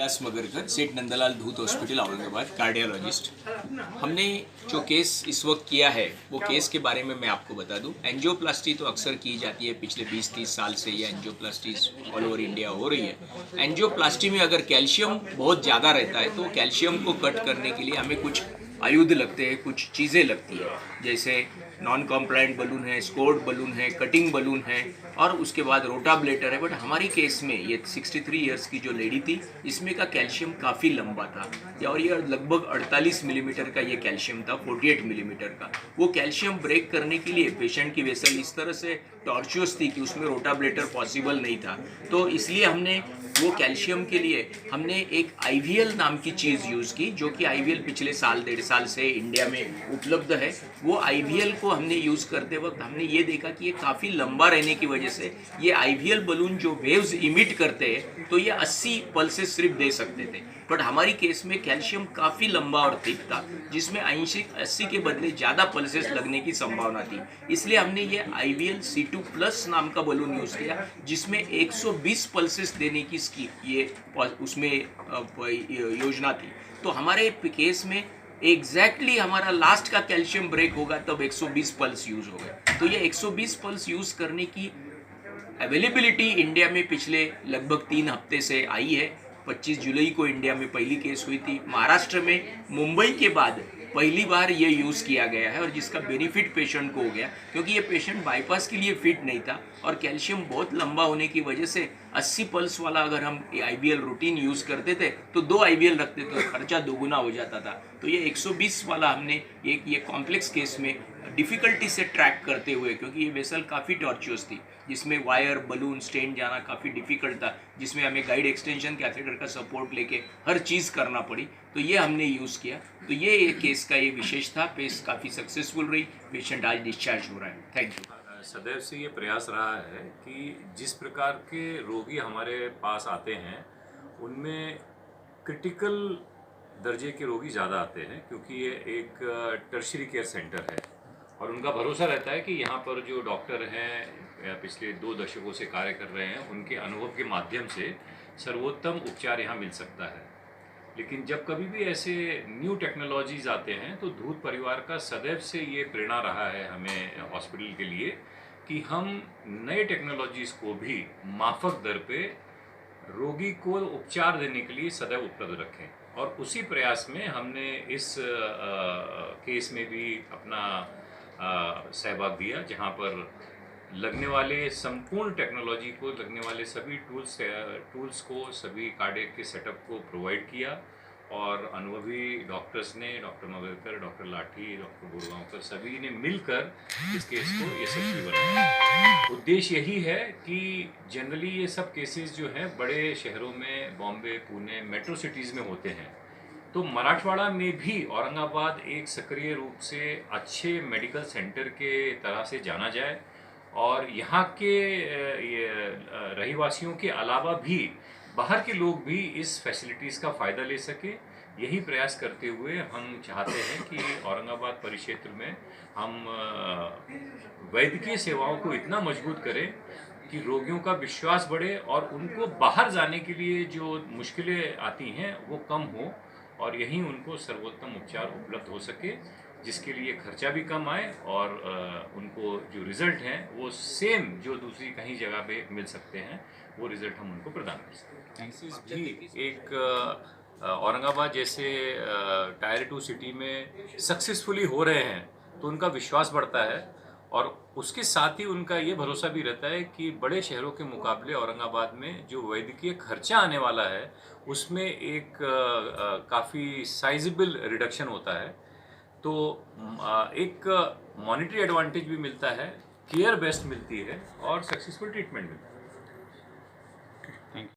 व्यास मगरकर, सेठ नंदलाल धूत hospital Aurangabad, cardiologist. हमने जो केस इस वक्त किया है वो केस के बारे में मैं आपको बता दूं। एंजियोप्लास्टी तो अक्सर की जाती है, पिछले 20-30 साल से ये एंजियोप्लास्टी ऑल ओवर इंडिया हो रही है। एंजियोप्लास्टी में अगर कैल्शियम बहुत ज़्यादा रहता है तो कैल्शियम को कट करने के लिए हमें कुछ आयुध लगते हैं, कुछ चीज़ें लगती है, जैसे नॉन कॉम्प्लाइंट बलून है, स्कोर्ड बलून है, कटिंग बलून है और उसके बाद रोटाब्लेटर है। बट हमारी केस में ये 63 इयर्स की जो लेडी थी, इसमें का कैल्शियम काफ़ी लंबा था और ये लगभग 48 मिलीमीटर का ये कैल्शियम था, 48 मिलीमीटर का। वो कैल्शियम ब्रेक करने के लिए पेशेंट की वेसल इस तरह से टॉर्चुअस थी कि उसमें रोटाब्लेटर पॉसिबल नहीं था। तो इसलिए हमने वो कैल्शियम के लिए हमने एक IVL नाम की चीज़ यूज़ की, जो कि IVL पिछले साल 1.5 साल से इंडिया में उपलब्ध है। वो IVL को हमने यूज़ करते वक्त हमने ये देखा कि ये काफ़ी लंबा रहने की वजह से ये IVL बलून जो वेव्स इमिट करते हैं तो ये 80 पल्सेस सिर्फ दे सकते थे। बट हमारी केस में कैल्शियम काफ़ी लंबा और थिक था, जिसमें 80 के बदले ज़्यादा पल्सेस लगने की संभावना थी। इसलिए हमने ये IVL C2+ नाम का बलून यूज़ किया, जिसमें 120 पल्सेस देने की ये उसमें योजना थी। तो हमारे केस में एग्जैक्टली हमारा लास्ट का कैल्शियम ब्रेक होगा तब 120 पल्स यूज़ हो गए। तो ये 120 पल्स यूज़ करने की अवेलेबिलिटी इंडिया में पिछले लगभग 3 हफ्ते से आई है। 25 जुलाई को इंडिया में पहली केस हुई थी। महाराष्ट्र में मुंबई के बाद पहली बार ये यूज़ किया गया है और जिसका बेनिफिट पेशेंट को हो गया, क्योंकि ये पेशेंट बाईपास के लिए फिट नहीं था और कैल्शियम बहुत लंबा होने की वजह से 80 पल्स वाला अगर हम IVL रूटीन यूज़ करते थे तो 2 IVL रखते तो खर्चा दोगुना हो जाता था। तो ये 120 वाला हमने ये कॉम्प्लेक्स केस में डिफ़िकल्टी से ट्रैक करते हुए, क्योंकि ये वेसल काफ़ी टॉर्चुअस थी, जिसमें वायर बलून स्टेन जाना काफ़ी डिफ़िकल्ट था, जिसमें हमें गाइड एक्सटेंशन कैथेटर का सपोर्ट लेके हर चीज़ करना पड़ी। तो ये हमने यूज़ किया। तो ये केस का ये विशेष था। केस काफ़ी सक्सेसफुल रही। पेशेंट आज डिस्चार्ज हो रहा है। Thank you. सदैव से ये प्रयास रहा है कि जिस प्रकार के रोगी हमारे पास आते हैं उनमें क्रिटिकल दर्जे के रोगी ज़्यादा आते हैं, क्योंकि ये एक टर्शियरी केयर सेंटर है और उनका भरोसा रहता है कि यहाँ पर जो डॉक्टर हैं पिछले 2 दशकों से कार्य कर रहे हैं, उनके अनुभव के माध्यम से सर्वोत्तम उपचार यहाँ मिल सकता है। लेकिन जब कभी भी ऐसे न्यू टेक्नोलॉजीज़ आते हैं तो धूत परिवार का सदैव से ये प्रेरणा रहा है हमें हॉस्पिटल के लिए कि हम नए टेक्नोलॉजीज़ को भी माफक दर पे रोगी को उपचार देने के लिए सदैव उपलब्ध रखें। और उसी प्रयास में हमने इस केस में भी अपना सहभाग दिया, जहाँ पर लगने वाले संपूर्ण टेक्नोलॉजी को, लगने वाले सभी टूल्स को, सभी कार्डियक के सेटअप को प्रोवाइड किया और अनुभवी डॉक्टर्स ने, डॉक्टर मगरकर, डॉक्टर लाठी, डॉक्टर गुरगांवकर, सभी ने मिलकर इस केस को यशस्वी बनाया। उद्देश्य यही है कि जनरली ये सब केसेस जो हैं बड़े शहरों में, बॉम्बे, पुणे, मेट्रो सिटीज़ में होते हैं, तो मराठवाड़ा में भी औरंगाबाद एक सक्रिय रूप से अच्छे मेडिकल सेंटर के तरह से जाना जाए और यहाँ के रहीवासियों के अलावा भी बाहर के लोग भी इस फैसिलिटीज़ का फ़ायदा ले सके। यही प्रयास करते हुए हम चाहते हैं कि औरंगाबाद परिक्षेत्र में हम वैद्यकीय सेवाओं को इतना मजबूत करें कि रोगियों का विश्वास बढ़े और उनको बाहर जाने के लिए जो मुश्किलें आती हैं वो कम हो और यहीं उनको सर्वोत्तम उपचार उपलब्ध हो सके, जिसके लिए खर्चा भी कम आए और उनको जो रिज़ल्ट हैं वो सेम जो दूसरी कहीं जगह पे मिल सकते हैं, वो रिज़ल्ट हम उनको प्रदान कर सकते हैं। भी एक औरंगाबाद जैसे टायर 2 सिटी में सक्सेसफुली हो रहे हैं तो उनका विश्वास बढ़ता है और उसके साथ ही उनका ये भरोसा भी रहता है कि बड़े शहरों के मुकाबले औरंगाबाद में जो वैद्यकीय खर्चा आने वाला है उसमें एक काफ़ी साइजेबल रिडक्शन होता है। तो एक मॉनिटरी एडवांटेज भी मिलता है, केयर बेस्ट मिलती है और सक्सेसफुल ट्रीटमेंट मिलता है।